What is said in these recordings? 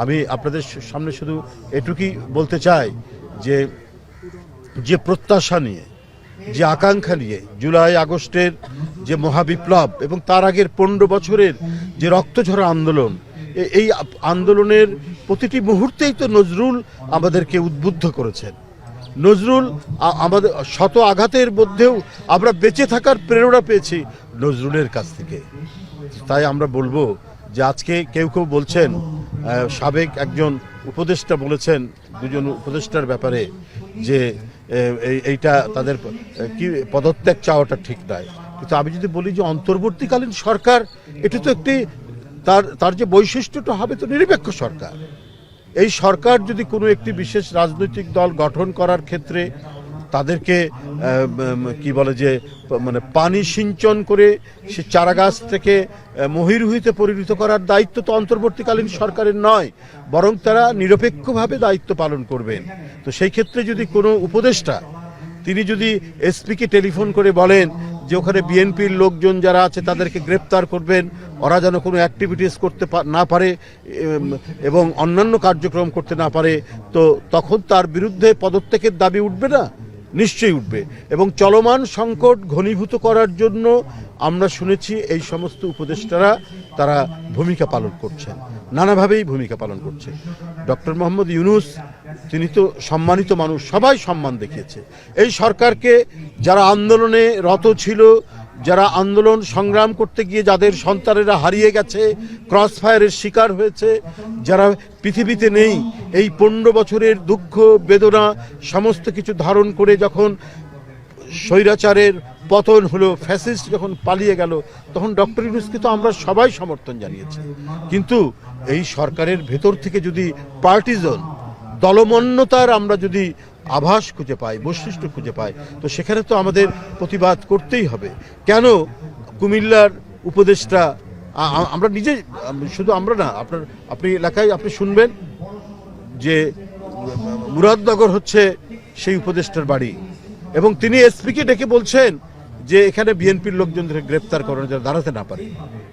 আমি আপনাদের সামনে শুধু এটুকুই বলতে চাই যে যে প্রত্যাশা নিয়ে, যে আকাঙ্ক্ষা নিয়ে জুলাই আগস্টের যে মহাবিপ্লব এবং তার আগের 15 বছরের যে রক্তঝরা আন্দোলন, এই আন্দোলনের প্রতিটি মুহূর্তেই তো নজরুল আমাদেরকে উদ্বুদ্ধ করেছেন। নজরুল আমাদের শত আঘাতের মধ্যেও আমরা বেঁচে থাকার প্রেরণা পেয়েছি নজরুলের কাছ থেকে। তাই আমরা বলবো যে আজকে কেউ কেউ বলছেন, সাবেক একজন উপদেষ্টা বলেছেন দুজন উপদেষ্টার ব্যাপারে যে এইটা তাদের কি পদত্যাগ চাওয়াটা ঠিক নয়। কিন্তু আমি যদি বলি যে অন্তর্বর্তীকালীন সরকার, এটা তো একটি তার যে বৈশিষ্ট্যটা হবে তো নিরপেক্ষ সরকার। এই সরকার যদি কোনো একটি বিশেষ রাজনৈতিক দল গঠন করার ক্ষেত্রে তাদেরকে কি বলে যে মানে পানি সিঞ্চন করে সে চারাগাছ থেকে মহিরুহিতে পরিণত করার দায়িত্ব তো অন্তর্বর্তীকালীন সরকারের নয়, বরং তারা নিরপেক্ষভাবে দায়িত্ব পালন করবেন। তো সেই ক্ষেত্রে যদি কোনো উপদেষ্টা তিনি যদি এসপিকে টেলিফোন করে বলেন যে ওখানে বিএনপির লোকজন যারা আছে তাদেরকে গ্রেপ্তার করবেন, ওরা যেন কোনো অ্যাক্টিভিটিস করতে না পারে এবং অন্যান্য কার্যক্রম করতে না পারে, তো তখন তার বিরুদ্ধে পদত্যাগের দাবি উঠবে না? নিশ্চয়ই উঠবে। এবং চলমান সংকট ঘনীভূত করার জন্য আমরা শুনেছি এই সমস্ত উপদেষ্টারা তারা ভূমিকা পালন করছেন, নানাভাবেই ভূমিকা পালন করছে। ডক্টর মোহাম্মদ ইউনূস তিনি তো সম্মানিত মানুষ, সবাই সম্মান দেখিয়েছে এই সরকারকে। যারা আন্দোলনে রত ছিল, যারা আন্দোলন সংগ্রাম করতে গিয়ে যাদের সন্তানেরা হারিয়ে গেছে, ক্রস ফায়ারের শিকার হয়েছে, যারা পৃথিবীতে নেই, এই 15 বছরের দুঃখ বেদনা সমস্ত কিছু ধারণ করে যখন স্বৈরাচারের পতন হলো, ফ্যাসিস্ট যখন পালিয়ে গেল, তখন ডক্টর ইউনূসকে তো আমরা সবাই সমর্থন জানিয়েছি। কিন্তু এই সরকারের ভেতর থেকে যদি পার্টিজন দলমন্যতার আমরা যদি আভাস খুঁজে পাই, বৈশিষ্ট্য খুঁজে পাই, তো সেখানে তো আমাদের প্রতিবাদ করতেই হবে। কেন কুমিল্লার উপদেষ্টা, আমরা নিজে, শুধু আমরা না, আপনি এলাকায় আপনি শুনবেন যে মুরাদনগর হচ্ছে সেই উপদেষ্টার বাড়ি, এবং তিনি এসপিকে ডেকে বলছেন যে এখানে বিএনপির লোকজনদের গ্রেপ্তার করানো যারা দাঁড়াতে না পারে।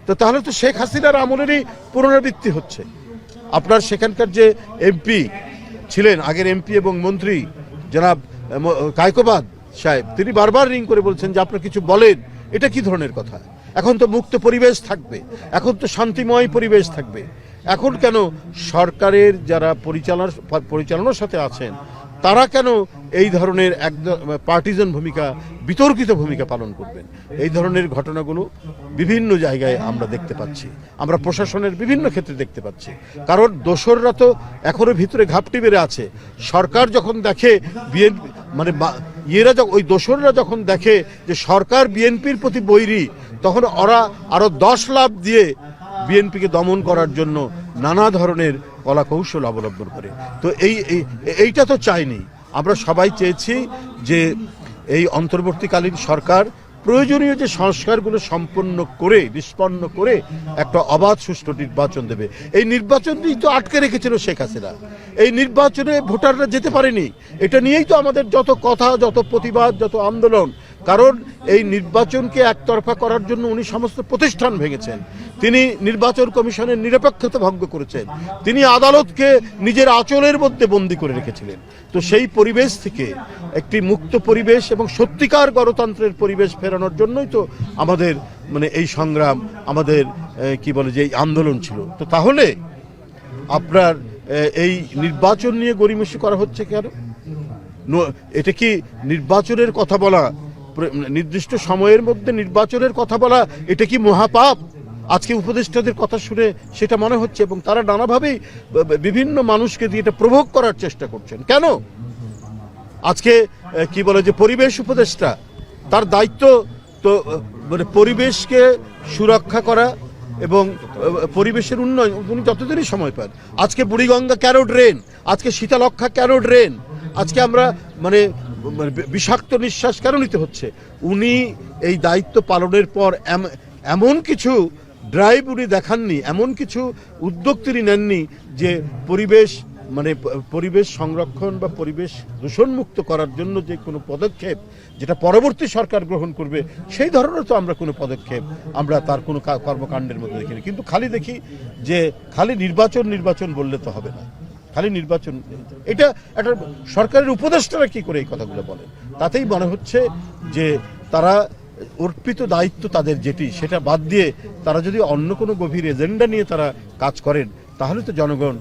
তো তাহলে তো শেখ হাসিনার আমলেরই পুনরাবৃত্তি হচ্ছে। আপনার সেখানকার যে এমপি ছিলেন, আগের এমপি এবং মন্ত্রী জনাব কায়কোবাদ সাহেব, তিনি বারবার রিং করে বলছেন যে আপনারা কিছু বলেন, এটা কি ধরনের কথা? এখন তো মুক্ত পরিবেশ থাকবে, এখন তো শান্তিময় পরিবেশ থাকবে। এখন কেন সরকারের যারা পরিচালনার সাথে আছেন তারা কেন এই ধরনের একদম পার্টিজান ভূমিকা, বিতর্কিত ভূমিকা পালন করবেন? এই ধরনের ঘটনাগুলো বিভিন্ন জায়গায় আমরা দেখতে পাচ্ছি, আমরা প্রশাসনের বিভিন্ন ক্ষেত্রে দেখতে পাচ্ছি। কারণ দোসররা তো এখনো ভিতরে ঘাপটি বেড়ে আছে। সরকার যখন দেখে বিএনপি মানে ওই দোসররা যখন দেখে যে সরকার বিএনপির প্রতি বৈরী, তখন ওরা আরো 10 লাফ দিয়ে বিএনপিকে দমন করার জন্য নানা ধরনের কলা কৌশল অবলম্বন করে। তো এইটা তো চাইনি। আমরা সবাই চেয়েছি যে এই অন্তর্বর্তীকালীন সরকার প্রয়োজনীয় যে সংস্কারগুলো নিষ্পন্ন করে একটা অবাধ সুষ্ঠু নির্বাচন দেবে। এই নির্বাচনই তো আটকে রেখেছিল শেখ হাসিনা। এই নির্বাচনে ভোটাররা যেতে পারেনি, এটা নিয়েই তো আমাদের যত কথা, যত প্রতিবাদ, যত আন্দোলন। কারণ এই নির্বাচনকে একতরফা করার জন্য উনি সমস্ত প্রতিষ্ঠান ভেঙেছেন, তিনি নির্বাচন কমিশনের নিরপেক্ষতা ভঙ্গ করেছেন, তিনি আদালতকে নিজের আঁচলের মধ্যে বন্দী করে রেখেছিলেন। তো সেই পরিবেশ থেকে একটি মুক্ত পরিবেশ এবং সত্যিকার গণতন্ত্রের পরিবেশ ফেরানোর জন্যই তো আমাদের মানে এই সংগ্রাম, আমাদের কি বলে যে এই আন্দোলন ছিল। তো তাহলে আপনার এই নির্বাচন নিয়ে গড়িমসি করা হচ্ছে কেন? এটা কি নির্বাচনের কথা বলা, নির্দিষ্ট সময়ের মধ্যে নির্বাচনের কথা বলা, এটা কি মহাপাপ? আজকে উপদেষ্টাদের কথা শুনে সেটা মনে হচ্ছে, এবং তারা নানাভাবেই বিভিন্ন মানুষকে দিয়ে এটা প্রভোগ করার চেষ্টা করছেন। কেন? আজকে কি বলে যে পরিবেশ উপদেষ্টা, তার দায়িত্ব তো মানে পরিবেশকে সুরক্ষা করা এবং পরিবেশের উন্নয়ন। উনি যতদিনই সময় পান, আজকে বুড়িগঙ্গা কেন ড্রেন, আজকে শীতলক্ষা কেন ড্রেন, আজকে আমরা মানে বিষাক্ত নিঃশ্বাস কেন নিতে হচ্ছে? উনি এই দায়িত্ব পালনের পর এমন কিছু ড্রাইভ উনি দেখাননি, এমন কিছু উদ্যোগ তিনি নেননি যে পরিবেশ মানে পরিবেশ সংরক্ষণ বা পরিবেশ দূষণমুক্ত করার জন্য যে কোনো পদক্ষেপ যেটা পরবর্তী সরকার গ্রহণ করবে সেই ধরনের তো আমরা কোনো পদক্ষেপ আমরা তার কোনো কর্মকাণ্ডের মধ্যে দেখিনি। কিন্তু খালি দেখি যে খালি নির্বাচন বললে তো হবে না, খালি নির্বাচন এটা একটা সরকারের উপদেষ্টারা কি করে এই কথাগুলো বলে, তাতেই মনে হচ্ছে যে তারা অর্পিত দায়িত্ব তাদের যেটি সেটা বাদ দিয়ে তারা যদি অন্য কোনো গভীর এজেন্ডা নিয়ে তারা কাজ করেন তাহলে তো জনগণ